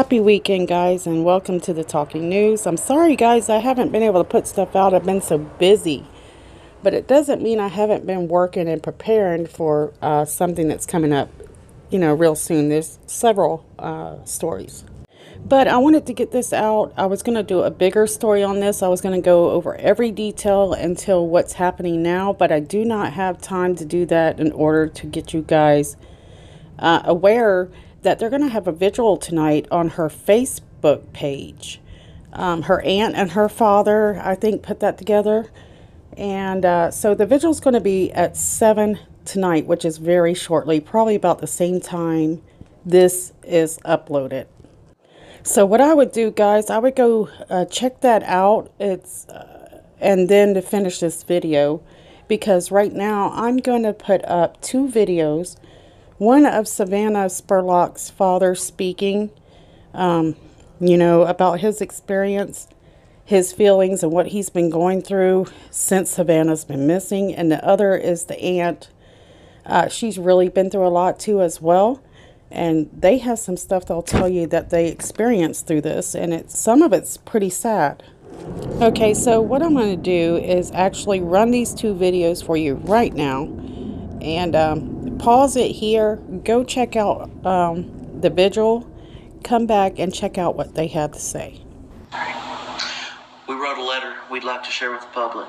Happy weekend, guys, and welcome to the Talking News. I'm sorry, guys, I haven't been able to put stuff out. I've been so busy, but it doesn't mean I haven't been working and preparing for something that's coming up, real soon. There's several stories. But I wanted to get this out. I was going to do a bigger story on this. I was going to go over every detail until what's happening now, but I do not have time to do that in order to get you guys aware that they're going to have a vigil tonight on her Facebook page. Her aunt and her father, I think, put that together. And so the vigil is going to be at 7 tonight, which is very shortly, probably about the same time this is uploaded. So what I would do, guys, I would go check that out. And then to finish this video, because right now I'm going to put up two videos. One of Savannah Spurlock's father speaking, about his experience, his feelings, and what he's been going through since Savannah's been missing. And the other is the aunt. She's really been through a lot too as well. And they have some stuff they'll tell you that they experienced through this. And some of it's pretty sad. Okay, so what I'm going to do is actually run these two videos for you right now. And pause it here, go check out the vigil, come back and check out what they had to say. We wrote a letter we'd like to share with the public.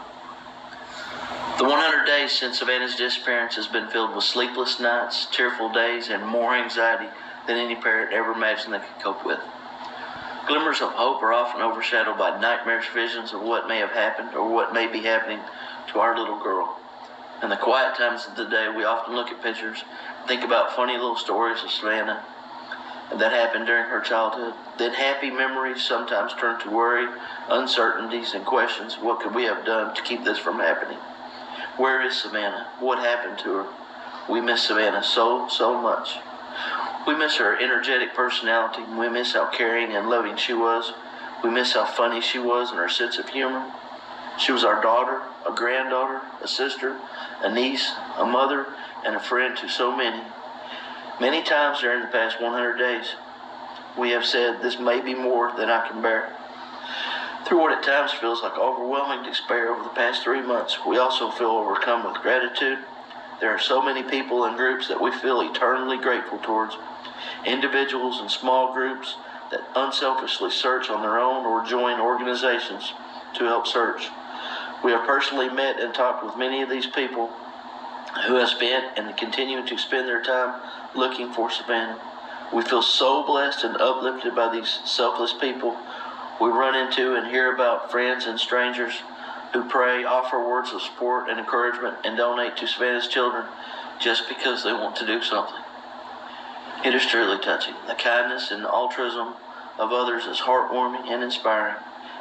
The 100 days since Savannah's disappearance has been filled with sleepless nights, tearful days, and more anxiety than any parent ever imagined they could cope with. Glimmers of hope are often overshadowed by nightmarish visions of what may have happened or what may be happening to our little girl. In the quiet times of the day, we often look at pictures, think about funny little stories of Savannah that happened during her childhood. Then happy memories sometimes turn to worry, uncertainties, and questions. What could we have done to keep this from happening? Where is Savannah? What happened to her? We miss Savannah so much. We miss her energetic personality. We miss how caring and loving she was. We miss how funny she was and her sense of humor. She was our daughter, a granddaughter, a sister, a niece, a mother, and a friend to so many. Many times during the past 100 days, we have said, this may be more than I can bear. Through what at times feels like overwhelming despair over the past 3 months, we also feel overcome with gratitude. There are so many people and groups that we feel eternally grateful towards. Individuals and small groups that unselfishly search on their own or join organizations to help search. We have personally met and talked with many of these people who have spent and continue to spend their time looking for Savannah. We feel so blessed and uplifted by these selfless people we run into and hear about, friends and strangers who pray, offer words of support and encouragement, and donate to Savannah's children just because they want to do something. It is truly touching. The kindness and altruism of others is heartwarming and inspiring.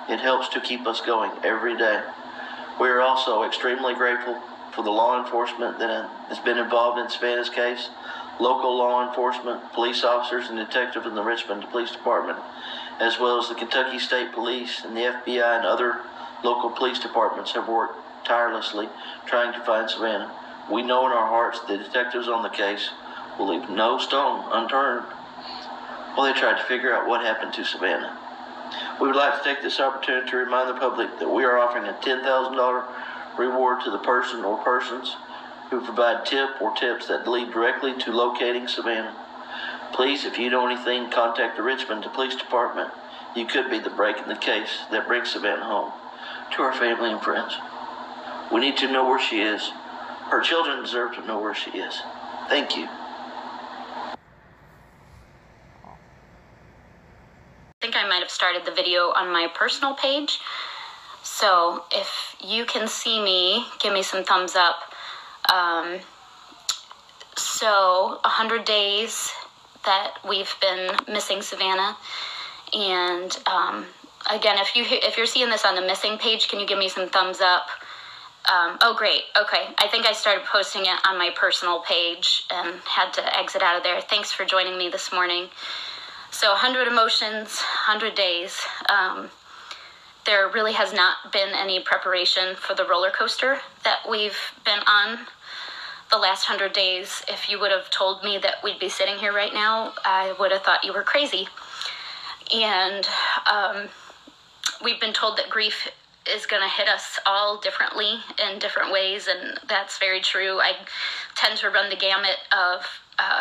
It helps to keep us going every day. We are also extremely grateful for the law enforcement that has been involved in Savannah's case. Local law enforcement, police officers, and detectives in the Richmond Police Department, as well as the Kentucky State Police and the FBI and other local police departments have worked tirelessly trying to find Savannah. We know in our hearts the detectives on the case will leave no stone unturned while they try to figure out what happened to Savannah. We would like to take this opportunity to remind the public that we are offering a $10,000 reward to the person or persons who provide tip or tips that lead directly to locating Savannah. Please, if you know anything, contact the Richmond Police Department. You could be the break in the case that brings Savannah home to her family and friends. We need to know where she is. Her children deserve to know where she is. Thank you. I think I might have started the video on my personal page. So if you can see me, give me some thumbs up. So 100 days that we've been missing Savannah. And again, if you're seeing this on the missing page, can you give me some thumbs up? Oh, great. Okay. I think I started posting it on my personal page and had to exit out of there. Thanks for joining me this morning. So 100 emotions, 100 days. There really has not been any preparation for the roller coaster that we've been on the last 100 days. If you would have told me that we'd be sitting here right now, I would have thought you were crazy. And we've been told that grief is going to hit us all differently in different ways, and that's very true. I tend to run the gamut of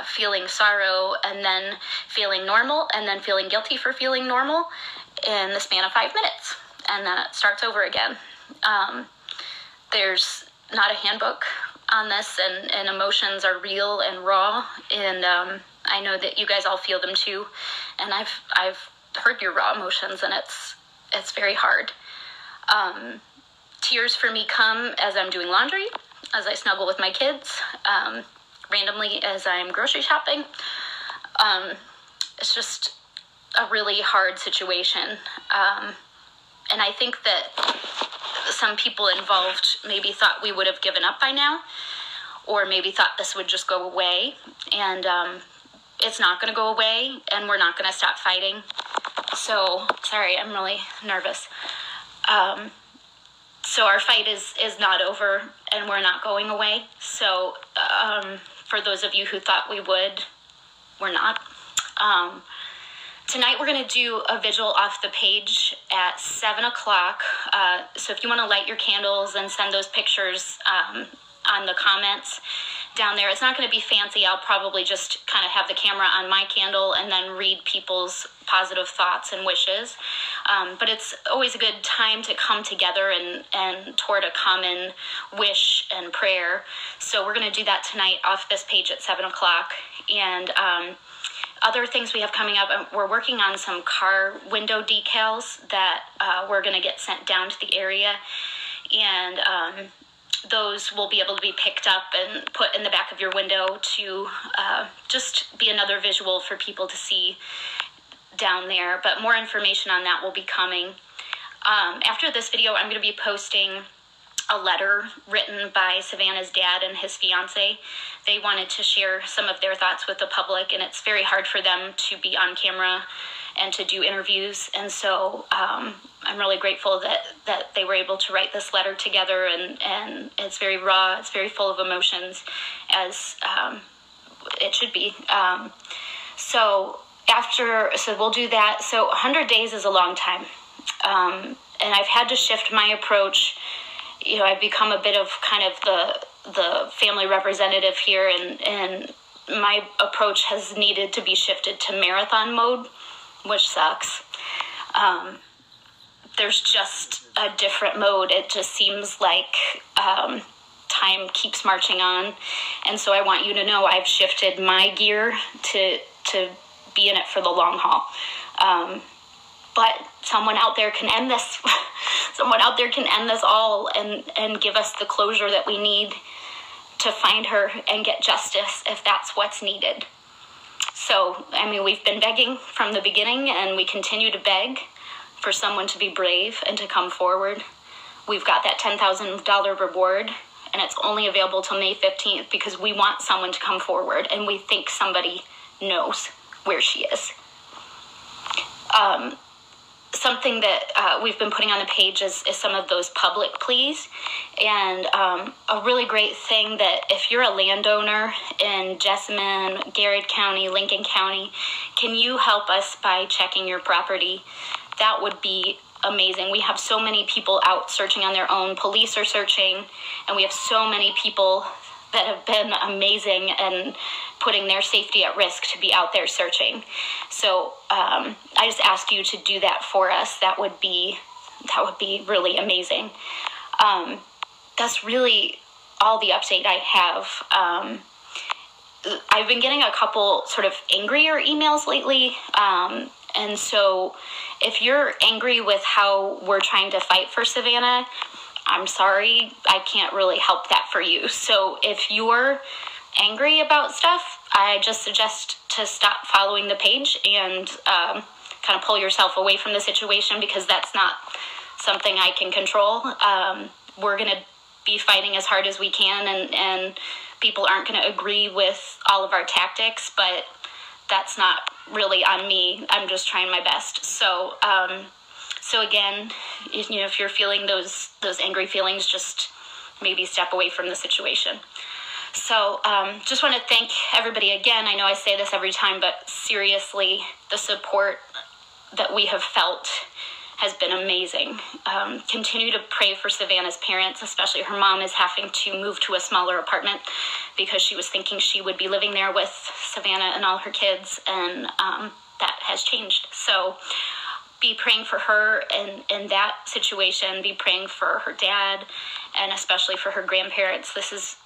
feeling sorrow and then feeling normal and then feeling guilty for feeling normal in the span of 5 minutes, and then it starts over again. There's not a handbook on this, and emotions are real and raw, and I know that you guys all feel them too, and I've heard your raw emotions, and it's very hard. Tears for me come as I'm doing laundry, as I snuggle with my kids, randomly as I'm grocery shopping. It's just a really hard situation. And I think that some people involved maybe thought we would have given up by now, or maybe thought this would just go away. And it's not going to go away, and we're not going to stop fighting. So, sorry, I'm really nervous. So our fight is not over, and we're not going away. So for those of you who thought we would, we're not. Tonight we're going to do a vigil off the page at 7 o'clock. So if you want to light your candles and send those pictures on the comments down there. It's not going to be fancy. I'll probably just kind of have the camera on my candle and then read people's positive thoughts and wishes. But it's always a good time to come together and toward a common wish and prayer. So we're going to do that tonight off this page at 7 o'clock. And other things we have coming up, we're working on some car window decals that we're going to get sent down to the area. And those will be able to be picked up and put in the back of your window to just be another visual for people to see down there. But more information on that will be coming. After this video, I'm going to be posting a letter written by Savannah's dad and his fiance. They wanted to share some of their thoughts with the public, and it's very hard for them to be on camera and to do interviews. And so I'm really grateful that they were able to write this letter together, and it's very raw, it's very full of emotions, as it should be. So we'll do that. So 100 days is a long time. And I've had to shift my approach. You know, I've become a bit of kind of the family representative here, and my approach has needed to be shifted to marathon mode, which sucks. There's just a different mode. It just seems like time keeps marching on. And so I want you to know I've shifted my gear to be in it for the long haul. But someone out there can end this. Someone out there can end this all and give us the closure that we need to find her and get justice if that's what's needed. So, I mean, we've been begging from the beginning, and we continue to beg for someone to be brave and to come forward. We've got that $10,000 reward, and it's only available till May 15th because we want someone to come forward, and we think somebody knows where she is. Something that we've been putting on the page is some of those public pleas. And a really great thing that if you're a landowner in Jessamine, Garrett County, Lincoln County, can you help us by checking your property? That would be amazing. We have so many people out searching on their own. Police are searching, and we have so many people that have been amazing and putting their safety at risk to be out there searching. So I just ask you to do that for us. That would be really amazing. That's really all the update I have. I've been getting a couple sort of angrier emails lately. And so if you're angry with how we're trying to fight for Savannah, I'm sorry, I can't really help that for you. So if you're angry about stuff, I just suggest to stop following the page and kind of pull yourself away from the situation, because that's not something I can control. We're going to be fighting as hard as we can, and people aren't going to agree with all of our tactics, but that's not really on me. I'm just trying my best. So again, if you're feeling those angry feelings, just maybe step away from the situation. So just want to thank everybody again. I know I say this every time, but seriously, the support that we have felt has been amazing. Continue to pray for Savannah's parents, especially her mom is having to move to a smaller apartment because she was thinking she would be living there with Savannah and all her kids, and that has changed. So be praying for her in that situation. Be praying for her dad, and especially for her grandparents. This is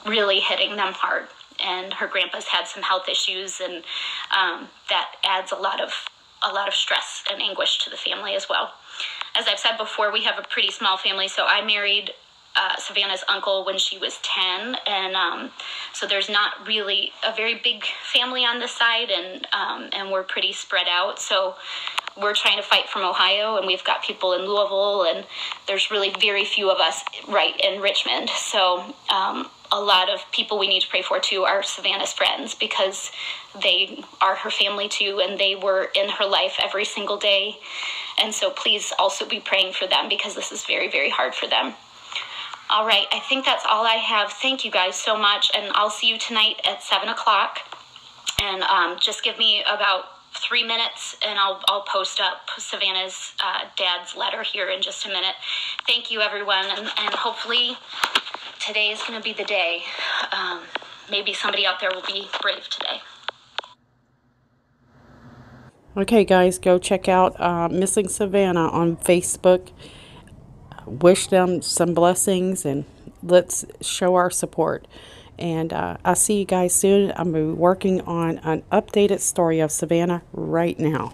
really hitting them hard, and her grandpa's had some health issues, and that adds a lot of stress and anguish to the family as well. As I've said before, we have a pretty small family, so I married Savannah's uncle when she was 10, and so there's not really a very big family on this side, and we're pretty spread out. So we're trying to fight from Ohio, and we've got people in Louisville, and there's really very few of us right in Richmond. So a lot of people we need to pray for too are Savannah's friends, because they are her family too, and they were in her life every single day. And so please also be praying for them, because this is very, very hard for them. All right, I think that's all I have. Thank you guys so much, and I'll see you tonight at 7 o'clock. And just give me about 3 minutes, and I'll post up Savannah's dad's letter here in just a minute. Thank you, everyone, and hopefully today is going to be the day. Maybe somebody out there will be brave today. Okay, guys, go check out Missing Savannah on Facebook. Wish them some blessings, and let's show our support. And I'll see you guys soon. I'm working on an updated story of Savannah right now.